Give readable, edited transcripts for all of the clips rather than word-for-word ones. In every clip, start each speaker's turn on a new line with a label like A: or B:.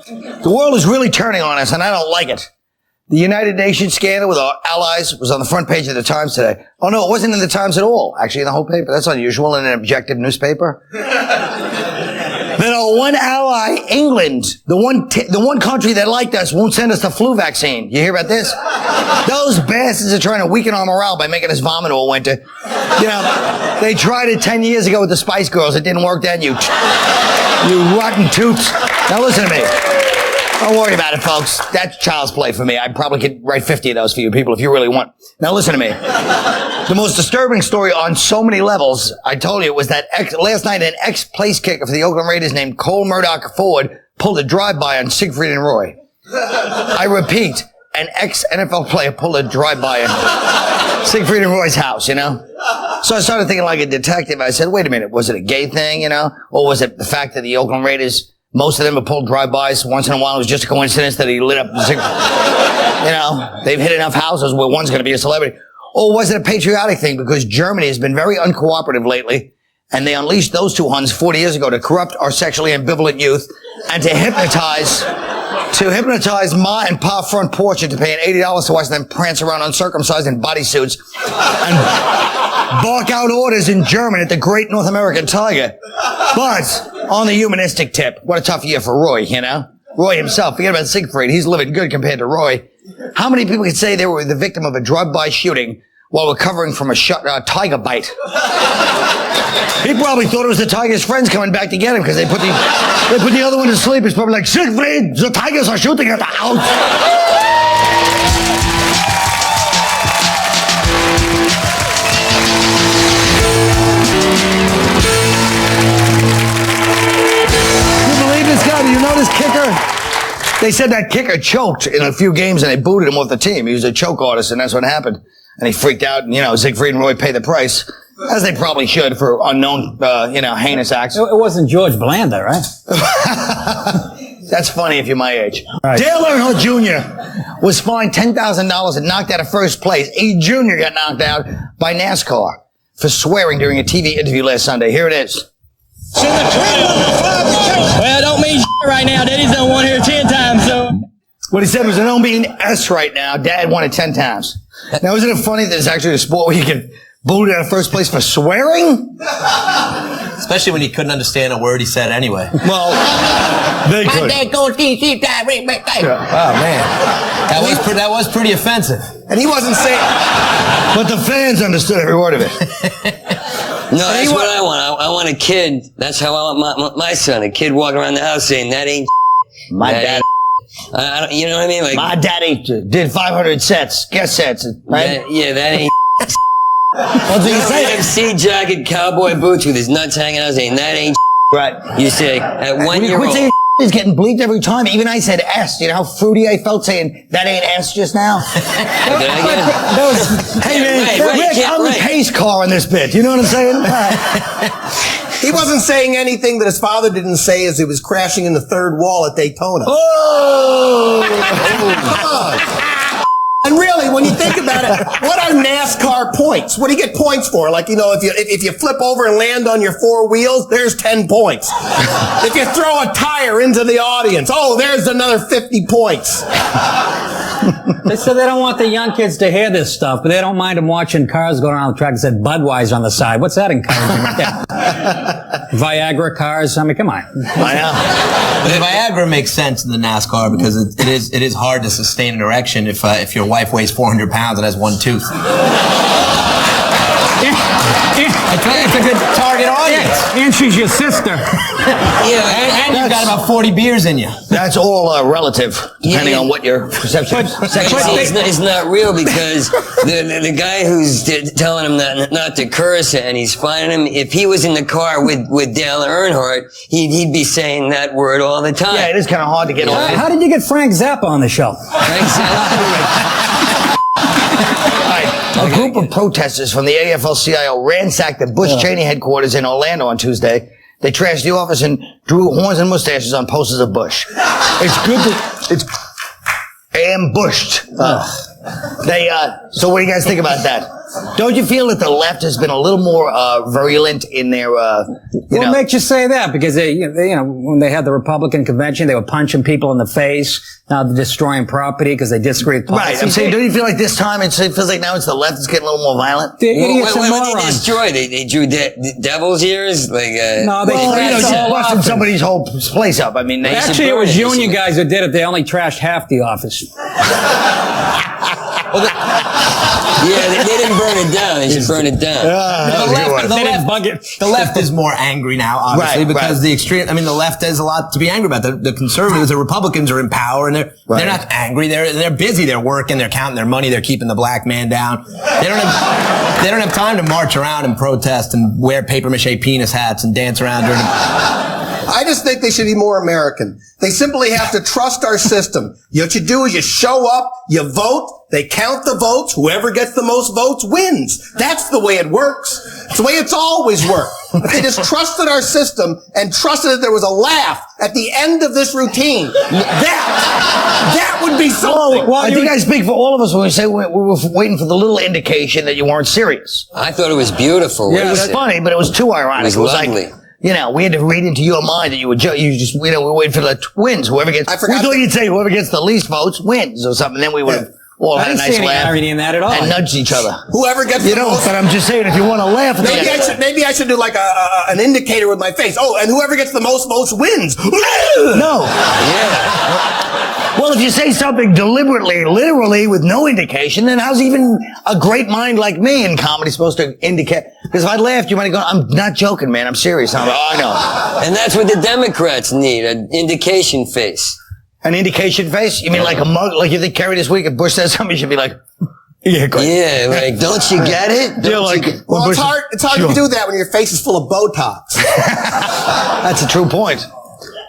A: The world is really turning on us, and I don't like it. The United Nations scandal with our allies was on the front page of the Times today. Oh, no, it wasn't in the Times at all. Actually, in the whole paper. That's unusual in an objective newspaper. Then our one ally, England, the one country that liked us, won't send us the flu vaccine. You hear about this? Those bastards are trying to weaken our morale by making us vomit all winter. You know, they tried it 10 years ago with the Spice Girls. It didn't work then, you rotten toots. Now listen to me. Don't worry about it, folks. That's child's play for me. I probably could write 50 of those for you people if you really want. Now listen to me. The most disturbing story on so many levels, I told you, was that last night an ex-place kicker for the Oakland Raiders named Cole Murdoch Ford pulled a drive-by on Siegfried and Roy. I repeat, an ex-NFL player pulled a drive-by in Siegfried and Roy's house, you know? So I started thinking like a detective. I said, wait a minute, was it a gay thing, you know? Or was it the fact that the Oakland Raiders, most of them have pulled drive-bys. Once in a while, it was just a coincidence that he lit up. You know, they've hit enough houses where one's going to be a celebrity. Or was it a patriotic thing? Because Germany has been very uncooperative lately, and they unleashed those two Huns 40 years ago to corrupt our sexually ambivalent youth and to hypnotize Ma and Pa front porch into paying $80 to watch them prance around uncircumcised in bodysuits and bark out orders in German at the great North American tiger. But on the humanistic tip, what a tough year for Roy, you know? Roy himself, forget about Siegfried, he's living good compared to Roy. How many people could say they were the victim of a drive-by shooting while recovering from a tiger bite? He probably thought it was the tiger's friends coming back to get him because they put the other one to sleep. It's probably like, Siegfried, the tigers are shooting at the house. You know this kicker? They said that kicker choked in a few games and they booted him off the team. He was a choke artist and that's what happened. And he freaked out and, you know, Siegfried and Roy pay the price. As they probably should for unknown, heinous acts.
B: It wasn't George Blanda, right?
A: That's funny if you're my age.
B: Right.
A: Dale Earnhardt Jr. was fined $10,000 and knocked out of first place. A junior got knocked out by NASCAR for swearing during a TV interview last Sunday. Here it is.
C: Well, I don't mean right now. Daddy's done one here 10 times, so.
A: What he said was, I don't mean S right now. Dad won it 10 times. Now, isn't it funny that it's actually a sport where you can booted out of first place for swearing?
D: Especially when he couldn't understand a word he said anyway.
A: Well, they could.
D: My dad goes DC time. Oh, man. That was pretty offensive.
E: And he wasn't saying...
A: But the fans understood every word of it.
F: No, that's what I want. I want a kid. That's how I want my son. A kid walking around the house saying, that ain't
A: my dad.
F: You know what I mean? Like,
A: my daddy did 500 guest sets, right?
F: Yeah, that ain't
A: What's he say?
F: MC jacket, cowboy boots with his nuts hanging out saying, that ain't
A: right.
F: You say, at 1 year old.
A: Is getting bleeped every time. Even I said S. You know how fruity I felt saying that ain't S just now? Hey man, Rick, I'm the pace car in this bit. You know what I'm saying?
E: He wasn't saying anything that his father didn't say as he was crashing in the third wall at Daytona.
A: Oh!
E: Come on. And really, when you think about it, what are NASCAR points? What do you get points for? Like, you know, if you flip over and land on your four wheels, there's 10 points. If you throw a tire into the audience, oh, there's another 50 points.
B: They said they don't want the young kids to hear this stuff, but they don't mind them watching cars going around the track that said Budweiser on the side. What's that encouraging right there? Viagra cars? I mean, come on.
A: I know.
D: But the Viagra makes sense in the NASCAR because it is hard to sustain an erection if your wife weighs 400 pounds and has one tooth. It's a good target audience.
B: And she's your sister.
D: Yeah, and you've got about 40 beers in you.
A: That's all relative, depending on what your perception is.
F: It's not real because the guy who's telling him not to curse and he's fining him, if he was in the car with Dale Earnhardt, he'd be saying that word all the time.
A: Yeah, it is kind of hard to get on.
B: How did you get Frank Zappa on the show?
F: Frank Zappa.
A: A group of protesters from the AFL-CIO ransacked the Bush Cheney headquarters in Orlando on Tuesday. They trashed the office and drew horns and mustaches on posters of Bush. It's good to... It's ambushed. So what do you guys think about that? Don't you feel that the left has been a little more virulent in their,
B: What makes you say that? Because they, when they had the Republican convention, they were punching people in the face. Now they're destroying property because they disagree with policy.
A: Right. I'm saying, don't you feel like this time it feels like now it's the left that's getting a little more violent?
B: They're idiots and
F: What did they
B: morons.
F: destroy? They drew devil's ears? Like,
B: No, they
A: Well,
B: trashed the whole
A: busting
B: office.
A: somebody's whole place up. I mean, they
B: Actually, it
F: burn
B: was
F: it.
B: union guys that did it. They only trashed half the office.
F: yeah, they didn't burn it down. They should burn it down.
D: The left is more angry now, obviously,
A: Right,
D: because
A: right.
D: the extreme. I mean, the left has a lot to be angry about. The conservatives, the Republicans are in power, and they're not angry. They're busy. They're working. They're counting their money. They're keeping the black man down. They don't have time to march around and protest and wear paper mache penis hats and dance around during.
E: I just think they should be more American. They simply have to trust our system. What you do is you show up, you vote, they count the votes, whoever gets the most votes wins. That's the way it works. It's the way it's always worked. If they just trusted our system and trusted that there was a laugh at the end of this routine, that would be something.
A: Well, I think I speak for all of us when we say we were waiting for the little indication that you weren't serious.
F: I thought it was beautiful.
A: It was funny, but it was too ironic.
F: It was
A: like,
F: lovely.
A: we had to read into your mind that you would we're waiting for the wins. Whoever gets,
E: I forgot
A: we thought you'd say whoever gets the least votes wins or something. Then we would have all
B: I
A: had a
B: didn't see
A: nice
B: any
A: laugh
B: irony in that at all.
A: and nudged each other.
E: Whoever gets the most.
A: But I'm just saying, if you want to laugh,
E: Maybe I should do like an indicator with my face. Oh, and whoever gets the most votes wins.
A: No. Well, if you say something deliberately, literally, with no indication, then how's even a great mind like me in comedy supposed to indicate? Because if I laughed, you might go, I'm not joking, man. I'm serious. I'm like, oh, I know.
F: And that's what the Democrats need, an indication face.
A: An indication face? You mean like a mug? Like if they carry this week, if Bush says something, you should be like, yeah, great.
F: Yeah, like, don't you get it?
A: You're like,
E: Well, it's hard
A: Sure.
E: to do that when your face is full of Botox.
A: That's a true point.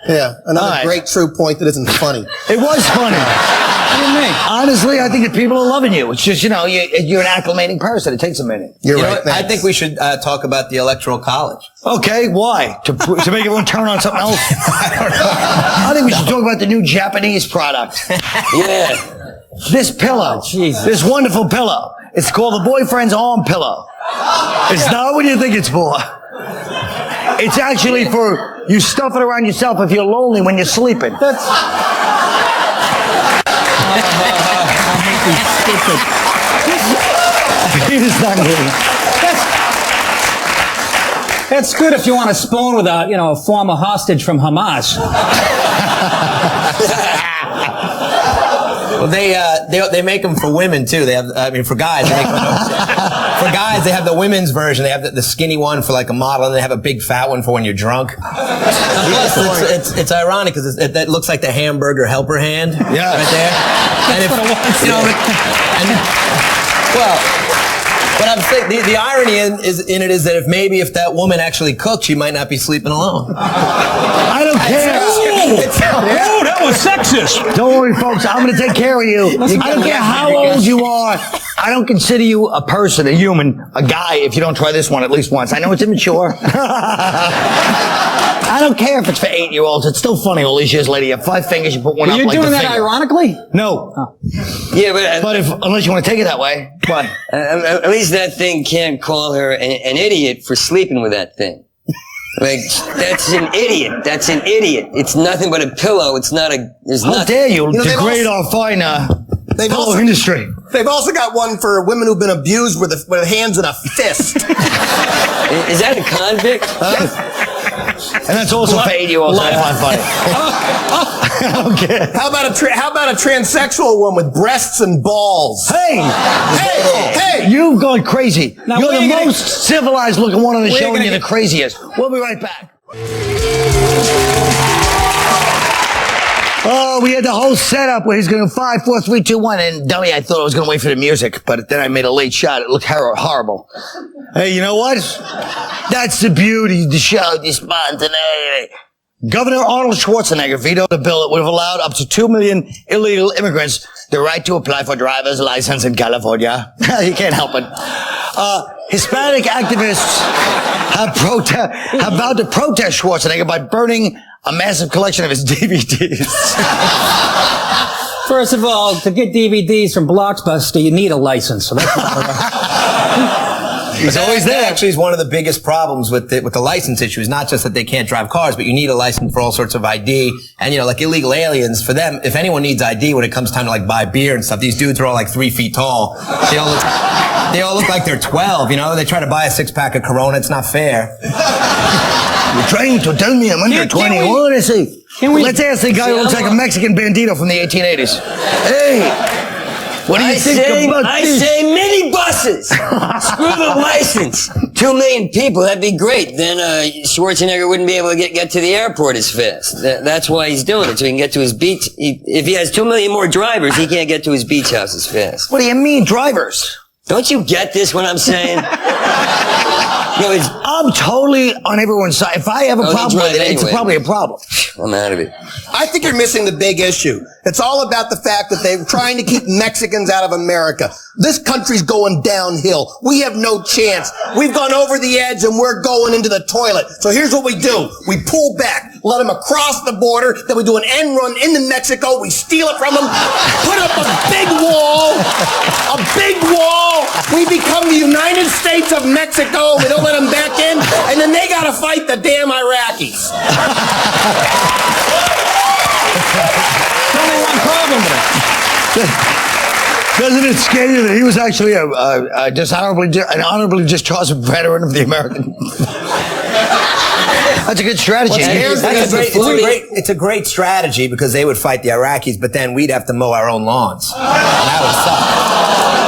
E: Yeah, another
A: All right.
E: great true point that isn't funny.
A: It was funny.
B: What do you mean?
A: Honestly, I think that people are loving you. It's just, you're an acclimating person. It takes a minute.
E: You're
D: You know
E: right.
D: what? I think we should talk about the Electoral College.
A: Okay, why? To make everyone turn on something else? I think we should talk about the new Japanese product.
F: Yeah.
A: This pillow.
B: Jesus.
A: This wonderful pillow. It's called the boyfriend's arm pillow. It's not what you think it's for. It's actually for, you stuff it around yourself if you're lonely when you're sleeping.
B: That's...
A: It's not good.
B: That's good if you want to spoon with a former hostage from Hamas.
D: Well, they make them for women too. They have, for guys, they make them, for guys, they have the women's version. They have the skinny one for like a model, and they have a big fat one for when you're drunk. Plus, it's ironic because that looks like the hamburger helper hand.
A: Yeah.
D: Right there. And if, but I'm saying the irony in it is that if that woman actually cooked, she might not be sleeping alone.
A: I don't care.
B: Oh, that was sexist.
A: Don't worry, folks. I'm going to take care of you. I don't care how old you are. I don't consider you a person, a human, a guy, if you don't try this one at least once. I know it's immature. I don't care if it's for 8-year-olds. It's still funny all these years later. You have 5 fingers, you put one
B: Are
A: up
B: you
A: like
B: doing
A: the
B: that
A: finger.
B: ironically?
A: No.
F: Yeah, but
A: Unless you want to take it that way. What?
F: at least that thing can't call her an idiot for sleeping with that thing. Like, that's an idiot. That's an idiot. It's nothing but a pillow. It's not there's
A: How
F: nothing.
A: dare you
E: they've
A: degrade
E: also-
A: our fine
E: They've
A: pillow
E: also,
A: industry.
E: they've also got one for women who've been abused with hands in a fist.
F: Is that a convict?
A: And that's also for 8-year-olds. I find funny. I don't care.
E: How about a transsexual one with breasts and balls?
A: Hey!
E: Hey!
A: You've gone crazy.
B: Now,
A: You're
B: we're
A: the
B: gonna-
A: most civilized looking one on the
B: we're
A: show and
B: gonna
A: you're the
B: get-
A: craziest. We'll be right back. Oh, we had the whole setup where he's going to 5, 4, 3, 2, 1. And dummy, I thought I was going to wait for the music, but then I made a late shot. It looked horrible. Hey, you know what? That's the beauty of the show, the spontaneity. Governor Arnold Schwarzenegger vetoed a bill that would have allowed up to 2 million illegal immigrants the right to apply for driver's license in California. You can't help it. Hispanic activists have vowed to protest Schwarzenegger by burning a massive collection of his DVDs.
B: First of all, to get DVDs from Blockbuster, you need a license. So that's not
A: He's always there.
D: That actually is one of the biggest problems with the license issue. Is not just that they can't drive cars, but you need a license for all sorts of ID. And, like illegal aliens, for them, if anyone needs ID when it comes time to like buy beer and stuff, these dudes are all like 3 feet tall. They all look like they're 12, They try to buy a 6-pack of Corona. It's not fair.
A: You're trying to tell me I'm under 21, I see. Let's ask the guy who looks like a Mexican bandito from the 1880s. Hey, what do you think about this?
F: I say minibuses. Screw the license. 2 million people, that'd be great. Then Schwarzenegger wouldn't be able to get to the airport as fast. That's why he's doing it, so he can get to his beach. If he has 2 million more drivers, he can't get to his beach house as fast.
A: What do you mean, drivers?
F: Don't you get this, what I'm saying? No,
A: I'm totally on everyone's side. If I have a problem with it, it's probably a problem.
F: I'm out of it.
E: I think you're missing the big issue. It's all about the fact that they're trying to keep Mexicans out of America. This country's going downhill. We have no chance. We've gone over the edge and we're going into the toilet. So here's what we do. We pull back, let them across the border, then we do an end run into Mexico, we steal it from them, put up a big wall, we become the United States of Mexico, we don't let them back in, and then they gotta fight the damn Iraqis.
B: Only one problem with it.
A: Doesn't it scare you that he was actually an honorably discharged veteran of the American? That's a good strategy.
D: It's a great strategy because they would fight the Iraqis, but then we'd have to mow our own lawns. And that would suck.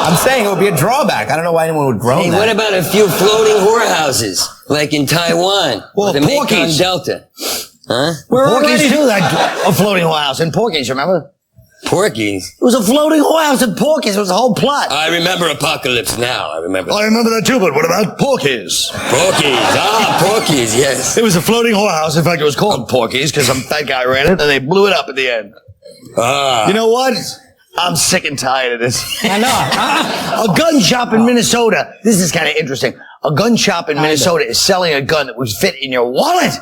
D: I'm saying it would be a drawback. I don't know why anyone would groan that.
F: What about a few floating whorehouses, like in Taiwan, or the Mekong Delta? Huh?
A: Porky's too, a floating whorehouse in Porky's, remember?
F: Porky's?
A: It was a floating whorehouse in Porky's. It was a whole plot.
F: I remember Apocalypse Now. I remember
A: that too, but what about Porky's?
F: Porky's, yes.
A: It was a floating whorehouse. In fact, it was called Porky's because some fat guy ran it and they blew it up at the end. You know what? I'm sick and tired of this.
B: I know.
A: A gun shop in Minnesota. This is kind of interesting. A gun shop in Minnesota is selling a gun that would fit in your wallet.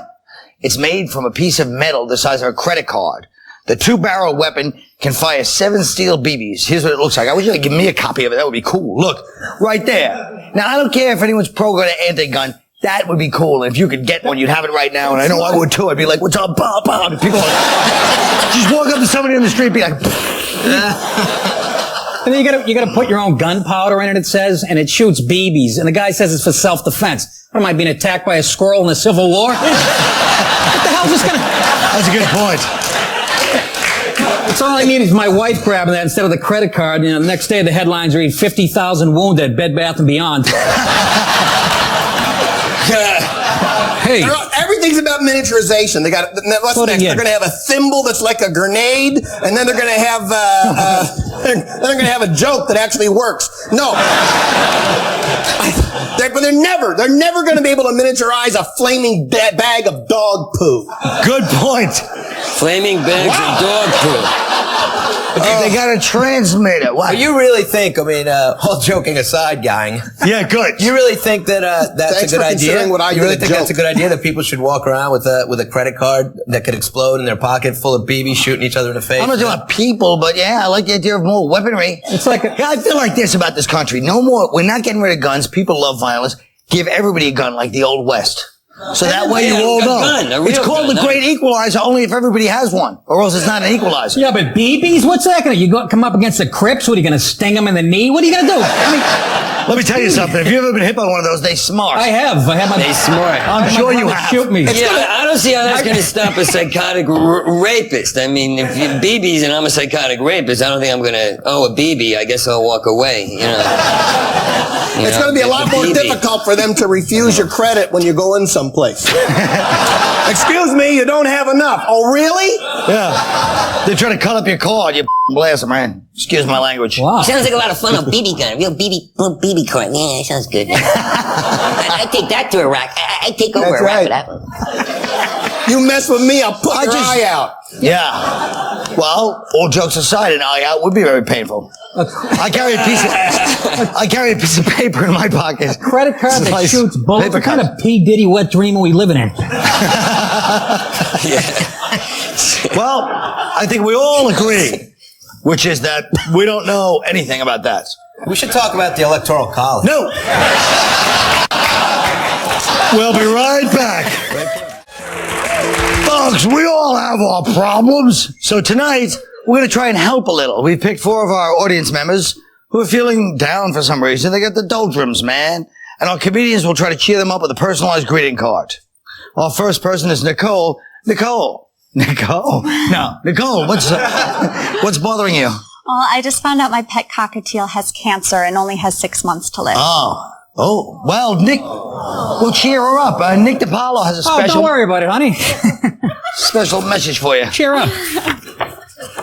A: It's made from a piece of metal the size of a credit card. The 2-barrel weapon can fire 7 steel BBs. Here's what it looks like. I wish you could give me a copy of it. That would be cool. Look, right there. Now, I don't care if anyone's pro-gun or anti-gun. That would be cool. And if you could get one, you'd have it right now. And I know I would too. I'd be like, what's up, Bob? And people just walk up to somebody in the street and be like,
B: And then you gotta put your own gunpowder in it, it says, and it shoots BBs. And the guy says it's for self-defense. What am I, being attacked by a squirrel in the Civil War? What the hell is this gonna...
A: That's a good point.
B: It's all I need is my wife grabbing that instead of the credit card. The next day the headlines read 50,000 wounded, Bed Bath & Beyond. Hey.
E: Everything's about miniaturization. They got what's next? They're going to have a thimble that's like a grenade, and then they're going to have a joke that actually works. No, but they're never going to be able to miniaturize a flaming bag of dog poo.
A: Good point.
F: Flaming bags of dog poo.
A: They got a transmitter. What?
D: You really think, all joking aside, gang.
A: Yeah, good.
D: You really think that that's a good idea? You really think that's a good idea that people should walk around with a credit card that could explode in their pocket full of BBs shooting each other in the face?
A: I'm not talking about people, but yeah, I like the idea of more weaponry.
B: It's like
A: I feel like this about this country. No more. We're not getting rid of guns. People love violence. Give everybody a gun like the old West. So that way you all know. It's called the Great Equalizer only if everybody has one, or else it's not an equalizer.
B: Yeah, but BBs? What's that gonna? You come up against the Crips? What, are you gonna sting them in the knee? What are you gonna do?
A: Let me tell you something. If you've ever been hit by one of those, they smart.
B: I have.
F: They smart.
A: I'm sure you have.
B: Shoot me.
F: I don't see how that's going to stop a psychotic rapist. I mean, if you BBs and I'm a psychotic rapist, I don't think I'm going to, a BB, I guess I'll walk away,
E: It's going to be a lot more difficult for them to refuse your credit when you go in someplace. Excuse me, you don't have enough. Oh, really?
A: Yeah. They're trying to cut up your card. You blast them, man. Excuse my language.
B: Wow.
F: Sounds like a lot of fun. A BB gun. Little BB card. Yeah, that sounds good. I take that to Iraq. I take over Iraq for that one.
E: You mess with me, I'll put your eye out.
A: Yeah. Well, all jokes aside, an eye out would be very painful. I carry a piece of paper in my pocket.
B: A credit card that shoots bullets. What kind of P. Diddy wet dream are we living in?
A: Well, I think we all agree, which is that we don't know anything about that.
D: We should talk about the Electoral College.
A: No. We'll be right back. Folks, we all have our problems. So tonight, we're going to try and help a little. We've picked 4 of our audience members who are feeling down for some reason. They got the doldrums, man. And our comedians will try to cheer them up with a personalized greeting card. Our first person is Nicole. Nicole, what's bothering you?
G: Well, I just found out my pet cockatiel has cancer and only has 6 months to live.
A: Oh, well, Nick, we'll cheer her up. Nick Paolo has a special...
B: Oh, don't worry about it, honey.
A: special message for you.
B: Cheer up.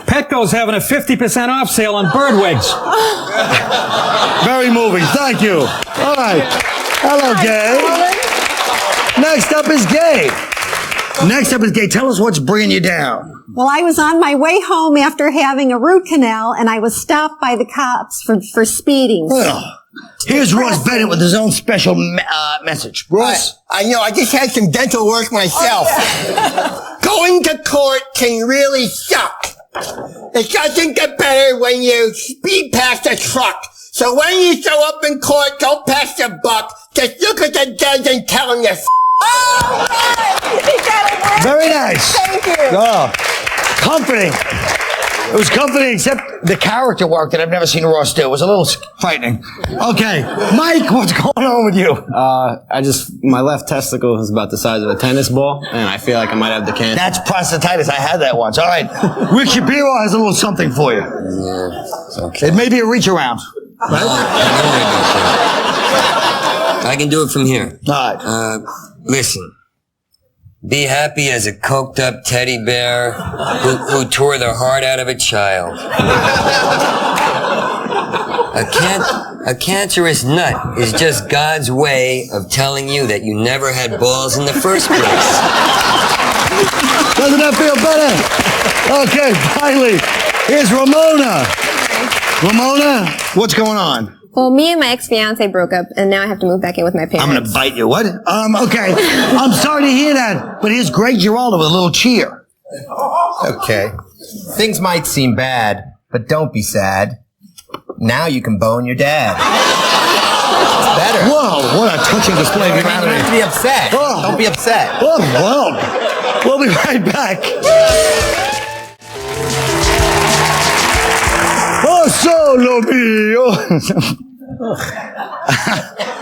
B: Petco's having a 50% off sale on bird wigs.
A: Very moving. Thank you. All right. Hello, Gay. Next up is Gay. Tell us what's bringing you down.
H: Well, I was on my way home after having a root canal, and I was stopped by the cops for speeding.
A: Well, here's Ross Bennett with his own special message. Ross?
E: I just had some dental work myself. Going to court can really suck. It doesn't get better when you speed past a truck. So when you show up in court, don't pass the buck. Just look at the judge and tell him you're
H: Oh, he got it right.
A: Very nice.
H: Thank you.
A: Oh, comforting. It was comforting, except the character work that I've never seen Ross do. It was a little frightening. Okay, Mike, what's going on with you?
I: My left testicle is about the size of a tennis ball, and I feel like I might have the cancer.
A: That's prostatitis. I had that once. All right, Rick Shapiro has a little something for you.
F: Yeah, okay.
A: It may be a reach around. Right?
F: I can do it from here.
A: All right.
F: Listen. Be happy as a coked up teddy bear who tore the heart out of a child. A cancerous nut is just God's way of telling you that you never had balls in the first place.
A: Doesn't that feel better? Okay, finally, here's Ramona. Ramona, what's going on?
J: Well, me and my ex-fiance broke up, and now I have to move back in with my parents.
A: I'm gonna bite you. What? Okay. I'm sorry to hear that, but here's Greg Giraldo with a little cheer.
D: Okay. Things might seem bad, but don't be sad. Now you can bone your dad. It's better.
A: Whoa, what a touching display of humanity.
D: You don't have to be upset.
A: Oh.
D: Don't be upset.
A: Oh, well, we'll be right back. Oh, solo mio.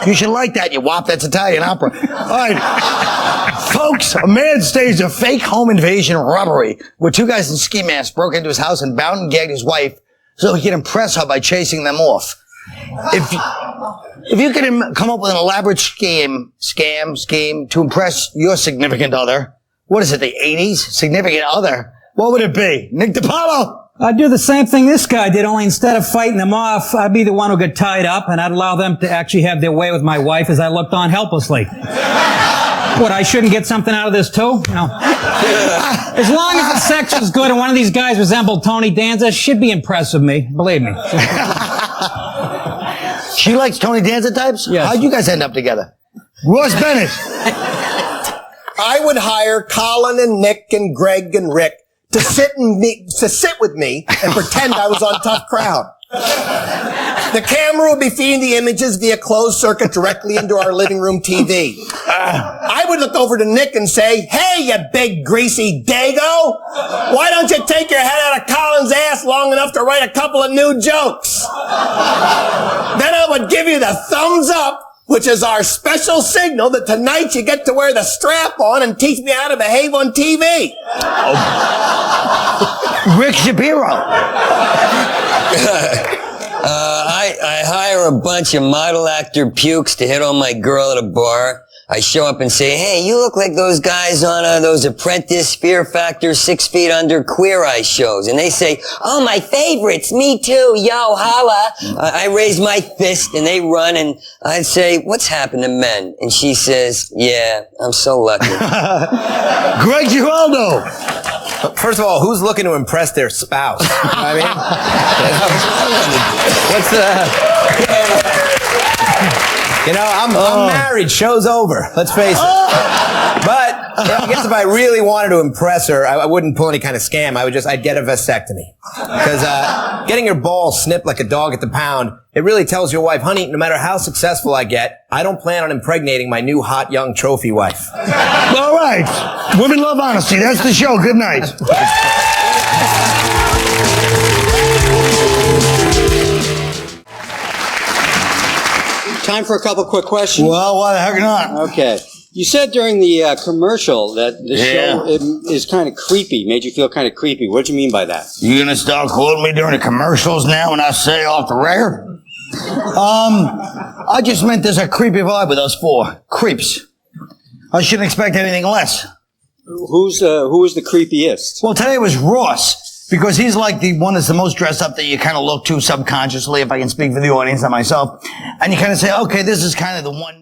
A: You should like that, you wop. That's Italian opera. All right. Folks, a man staged a fake home invasion robbery where 2 guys in ski masks broke into his house and bound and gagged his wife so he could impress her by chasing them off. If you could come up with an elaborate scheme to impress your significant other, what is it, the 80s? Significant other? What would it be? Nick DiPaolo?
B: I'd do the same thing this guy did, only instead of fighting them off, I'd be the one who got tied up, and I'd allow them to actually have their way with my wife as I looked on helplessly. What, I shouldn't get something out of this too? No. As long as the sex was good and one of these guys resembled Tony Danza, she'd be impressed with me. Believe me.
A: She likes Tony Danza types?
B: Yes.
A: How'd you guys end up together? Ross Bennett.
E: I would hire Colin and Nick and Greg and Rick to sit with me and pretend I was on Tough Crowd. The camera would be feeding the images via closed circuit directly into our living room TV. I would look over to Nick and say, "Hey, you big greasy dago, why don't you take your head out of Colin's ass long enough to write a couple of new jokes?" Then I would give you the thumbs up, which is our special signal that tonight you get to wear the strap on and teach me how to behave on TV.
A: Rick Shapiro.
F: I hire a bunch of model actor pukes to hit on my girl at a bar. I show up and say, "Hey, you look like those guys on those Apprentice, Fear Factor, 6 Feet Under, Queer Eye shows." And they say, "Oh, my favorites, me too, yo, holla." I raise my fist and they run, and I'd say, "What's happened to men?" And she says, "Yeah, I'm so lucky."
A: Greg Giraldo.
D: First of all, who's looking to impress their spouse? I mean, I'm married. Show's over. Let's face it. But I guess if I really wanted to impress her, I wouldn't pull any kind of scam. I'd get a vasectomy. Because Getting your balls snipped like a dog at the pound, it really tells your wife, honey, no matter how successful I get, I don't plan on impregnating my new hot young trophy wife.
A: All right. Women love honesty. That's the show. Good night.
K: Time for a couple quick questions.
A: Well, why the heck not?
K: Okay. You said during the commercial that the show is kind of creepy, made you feel kind of creepy. What do you mean by that?
A: You gonna start quoting me during the commercials now when I say off the record? I just meant there's a creepy vibe with us four creeps. I shouldn't expect anything less.
K: Who is the creepiest?
A: Well, today was Ross, because he's like the one that's the most dressed up that you kind of look to subconsciously, if I can speak for the audience and myself. And you kind of say, okay, this is kind of the one.